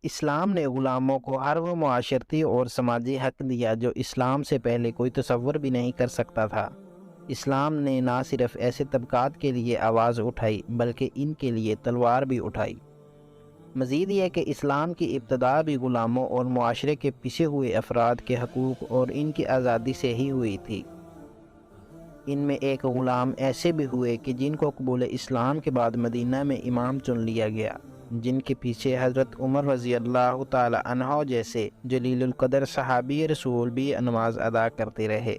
اسلام نے غلاموں کو ہر وہ معاشرتی اور سماجی حق دیا جو اسلام سے پہلے کوئی تصور بھی نہیں کر سکتا تھا۔ اسلام نے نہ صرف ایسے طبقات کے لیے آواز اٹھائی بلکہ ان کے لیے تلوار بھی اٹھائی۔ مزید یہ کہ اسلام کی ابتدا بھی غلاموں اور معاشرے کے پسے ہوئے افراد کے حقوق اور ان کی آزادی سے ہی ہوئی تھی۔ ان میں ایک غلام ایسے بھی ہوئے کہ جن کو قبول اسلام کے بعد مدینہ میں امام چن لیا گیا، جن کے پیچھے حضرت عمر رضی اللہ تعالی عنہ جیسے جلیل القدر صحابی رسول بھی نماز ادا کرتے رہے۔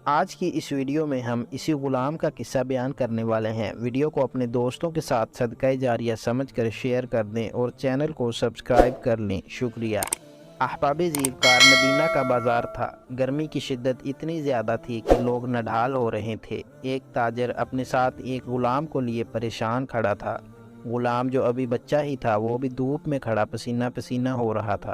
آج کی اس ویڈیو میں ہم اسی غلام کا قصہ بیان کرنے والے ہیں۔ ویڈیو کو اپنے دوستوں کے ساتھ صدقہ جاریہ سمجھ کر شیئر کر دیں اور چینل کو سبسکرائب کر لیں، شکریہ۔ احباب زیوکار، مدینہ کا بازار تھا۔ گرمی کی شدت اتنی زیادہ تھی کہ لوگ نڈھال ہو رہے تھے۔ ایک تاجر اپنے ساتھ ایک غلام کو لیے پریشان کھڑا تھا۔ غلام جو ابھی بچہ ہی تھا وہ بھی دھوپ میں کھڑا پسینہ پسینہ ہو رہا تھا۔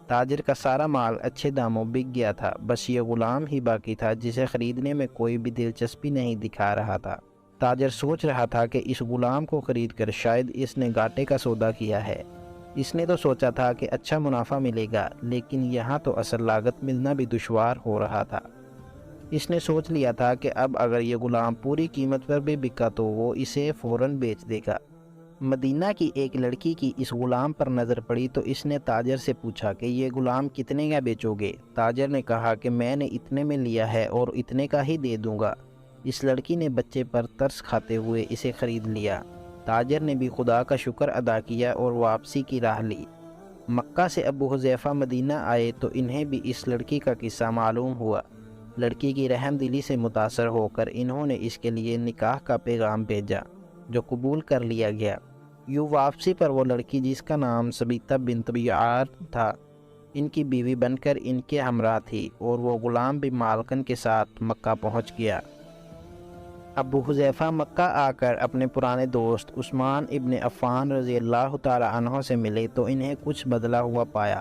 تاجر کا سارا مال اچھے داموں بک گیا تھا، بس یہ غلام ہی باقی تھا جسے خریدنے میں کوئی بھی دلچسپی نہیں دکھا رہا تھا۔ تاجر سوچ رہا تھا کہ اس غلام کو خرید کر شاید اس نے گھاٹے کا سودا کیا ہے۔ اس نے تو سوچا تھا کہ اچھا منافع ملے گا، لیکن یہاں تو اصل لاگت ملنا بھی دشوار ہو رہا تھا۔ اس نے سوچ لیا تھا کہ اب اگر یہ غلام پوری قیمت پر بھی بکا تو وہ اسے فوراً بیچ دے گا۔ مدینہ کی ایک لڑکی کی اس غلام پر نظر پڑی تو اس نے تاجر سے پوچھا کہ یہ غلام کتنے کا بیچو گے؟ تاجر نے کہا کہ میں نے اتنے میں لیا ہے اور اتنے کا ہی دے دوں گا۔ اس لڑکی نے بچے پر ترس کھاتے ہوئے اسے خرید لیا۔ تاجر نے بھی خدا کا شکر ادا کیا اور واپسی کی راہ لی۔ مکہ سے ابو حذیفہ مدینہ آئے تو انہیں بھی اس لڑکی کا قصہ معلوم ہوا۔ لڑکی کی رحم دلی سے متاثر ہو کر انہوں نے اس کے لیے نکاح کا پیغام بھیجا، جو قبول کر لیا گیا۔ یوں واپسی پر وہ لڑکی، جس کا نام سبیتہ بنت بیعار تھا، ان کی بیوی بن کر ان کے ہمراہ تھی، اور وہ غلام بھی مالکن کے ساتھ مکہ پہنچ گیا۔ ابو حذیفہ مکہ آ کر اپنے پرانے دوست عثمان ابن عفان رضی اللہ تعالی عنہ سے ملے تو انہیں کچھ بدلا ہوا پایا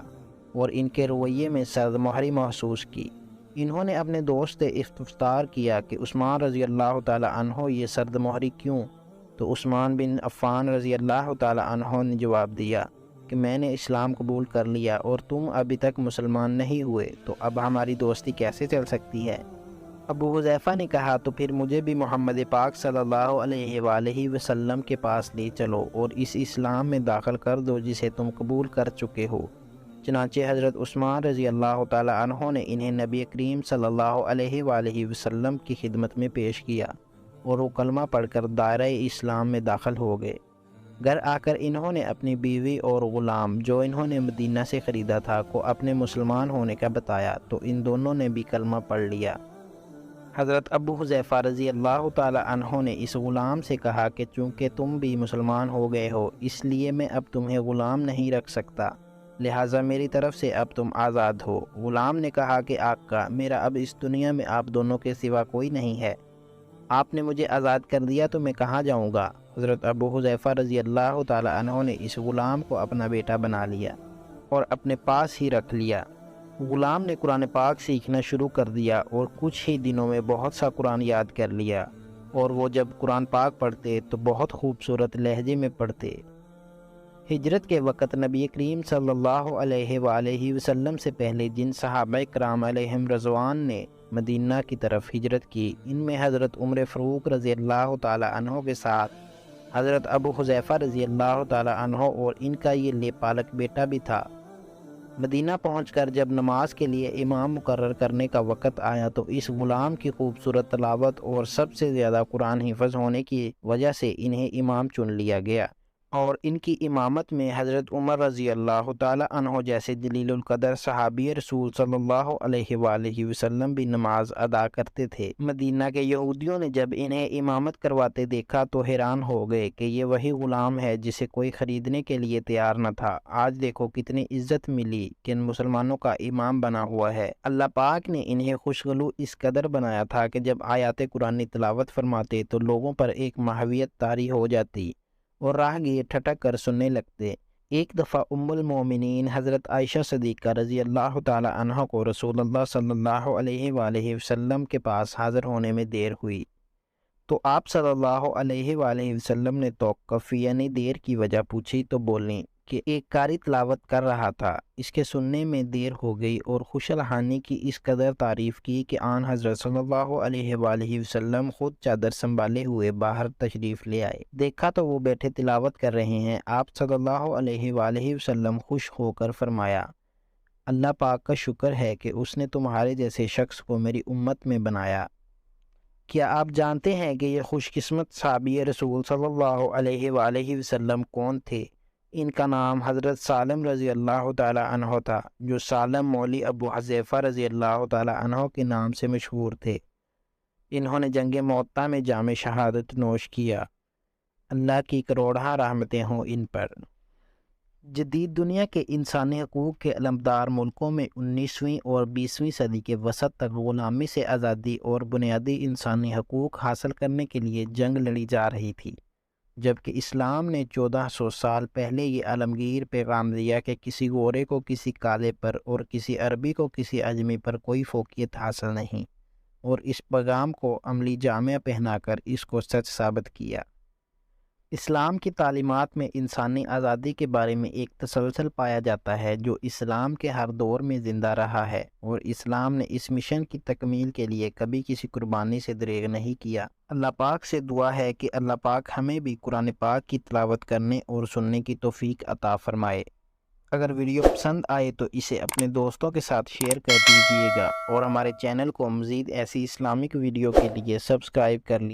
اور ان کے رویے میں سرد مہری محسوس کی۔ انہوں نے اپنے دوست سے استفسار کیا کہ عثمان رضی اللہ تعالی عنہ یہ سرد مہری کیوں؟ تو عثمان بن عفان رضی اللہ تعالی عنہ نے جواب دیا کہ میں نے اسلام قبول کر لیا اور تم ابھی تک مسلمان نہیں ہوئے، تو اب ہماری دوستی کیسے چل سکتی ہے؟ ابو حذیفہ نے کہا تو پھر مجھے بھی محمد پاک صلی اللہ علیہ وآلہ وسلم کے پاس لے چلو اور اس اسلام میں داخل کر دو جسے تم قبول کر چکے ہو۔ چنانچہ حضرت عثمان رضی اللہ تعالی عنہ نے انہیں نبی کریم صلی اللہ علیہ وآلہ وسلم کی خدمت میں پیش کیا اور وہ کلمہ پڑھ کر دائرہ اسلام میں داخل ہو گئے۔ گھر آ کر انہوں نے اپنی بیوی اور غلام جو انہوں نے مدینہ سے خریدا تھا کو اپنے مسلمان ہونے کا بتایا تو ان دونوں نے بھی کلمہ پڑھ لیا۔ حضرت ابو حذیفہ رضی اللہ تعالی عنہ نے اس غلام سے کہا کہ چونکہ تم بھی مسلمان ہو گئے ہو اس لیے میں اب تمہیں غلام نہیں رکھ سکتا، لہٰذا میری طرف سے اب تم آزاد ہو۔ غلام نے کہا کہ آقا، میرا اب اس دنیا میں آپ دونوں کے سوا کوئی نہیں ہے، آپ نے مجھے آزاد کر دیا تو میں کہاں جاؤں گا؟ حضرت ابو حذیفہ رضی اللہ تعالی عنہ نے اس غلام کو اپنا بیٹا بنا لیا اور اپنے پاس ہی رکھ لیا۔ غلام نے قرآن پاک سیکھنا شروع کر دیا اور کچھ ہی دنوں میں بہت سا قرآن یاد کر لیا، اور وہ جب قرآن پاک پڑھتے تو بہت خوبصورت لہجے میں پڑھتے۔ ہجرت کے وقت نبی کریم صلی اللہ علیہ وآلہ وسلم سے پہلے جن صحابہ کرام علیہم رضوان نے مدینہ کی طرف ہجرت کی، ان میں حضرت عمر فاروق رضی اللہ تعالی عنہ کے ساتھ حضرت ابو حذیفہ رضی اللہ تعالی عنہ اور ان کا یہ نیپالک بیٹا بھی تھا۔ مدینہ پہنچ کر جب نماز کے لیے امام مقرر کرنے کا وقت آیا تو اس غلام کی خوبصورت تلاوت اور سب سے زیادہ قرآن حفظ ہونے کی وجہ سے انہیں امام چن لیا گیا، اور ان کی امامت میں حضرت عمر رضی اللہ تعالی عنہ جیسے جلیل القدر صحابی رسول صلی اللہ علیہ وآلہ وسلم بھی نماز ادا کرتے تھے۔ مدینہ کے یہودیوں نے جب انہیں امامت کرواتے دیکھا تو حیران ہو گئے کہ یہ وہی غلام ہے جسے کوئی خریدنے کے لیے تیار نہ تھا۔ آج دیکھو کتنی عزت ملی کہ ان مسلمانوں کا امام بنا ہوا ہے۔ اللہ پاک نے انہیں خوشگلو اس قدر بنایا تھا کہ جب آیات قرآن تلاوت فرماتے تو لوگوں پر ایک ماہویت طاری ہو جاتی اور راہگیر ٹھٹک کر سننے لگتے۔ ایک دفعہ ام المومنین حضرت عائشہ صدیقہ رضی اللہ تعالی عنہ کو رسول اللہ صلی اللہ علیہ وآلہ وسلم کے پاس حاضر ہونے میں دیر ہوئی تو آپ صلی اللہ علیہ وآلہ وسلم نے توقف یعنی دیر کی وجہ پوچھی تو بولیں کہ ایک قاری تلاوت کر رہا تھا۔ اس کے سننے میں دیر ہو گئی اور خوش الحانی کی اس قدر تعریف کی کہ آن حضرت صلی اللہ علیہ وآلہ وسلم خود چادر سنبھالے ہوئے باہر تشریف لے آئے۔ دیکھا تو وہ بیٹھے تلاوت کر رہے ہیں۔ آپ صلی اللہ علیہ وآلہ وسلم خوش ہو کر فرمایا، اللہ پاک کا شکر ہے کہ اس نے تمہارے جیسے شخص کو میری امت میں بنایا۔ کیا آپ جانتے ہیں کہ یہ خوش قسمت صحابی رسول صلی اللہ علیہ وآلہ وسلم کون تھے؟ ان کا نام حضرت سالم رضی اللہ تعالی عنہ تھا، جو سالم مولی ابو حذیفہ رضی اللہ تعالی عنہ کے نام سے مشہور تھے۔ انہوں نے جنگ معطا میں جام شہادت نوش کیا۔ اللہ کی کروڑہ رحمتیں ہوں ان پر۔ جدید دنیا کے انسانی حقوق کے علمبردار ملکوں میں 19ویں اور 20ویں صدی کے وسط تک غلامی سے آزادی اور بنیادی انسانی حقوق حاصل کرنے کے لیے جنگ لڑی جا رہی تھی، جبکہ اسلام نے 1400 سال پہلے یہ عالمگیر پیغام دیا کہ کسی گورے کو کسی کالے پر اور کسی عربی کو کسی اجمی پر کوئی فوقیت حاصل نہیں، اور اس پیغام کو عملی جامہ پہنا کر اس کو سچ ثابت کیا۔ اسلام کی تعلیمات میں انسانی آزادی کے بارے میں ایک تسلسل پایا جاتا ہے جو اسلام کے ہر دور میں زندہ رہا ہے، اور اسلام نے اس مشن کی تکمیل کے لیے کبھی کسی قربانی سے دریغ نہیں کیا۔ اللہ پاک سے دعا ہے کہ اللہ پاک ہمیں بھی قرآن پاک کی تلاوت کرنے اور سننے کی توفیق عطا فرمائے۔ اگر ویڈیو پسند آئے تو اسے اپنے دوستوں کے ساتھ شیئر کر دیجیے گا، اور ہمارے چینل کو مزید ایسی اسلامک ویڈیو کے لیے سبسکرائب کر لیجیے۔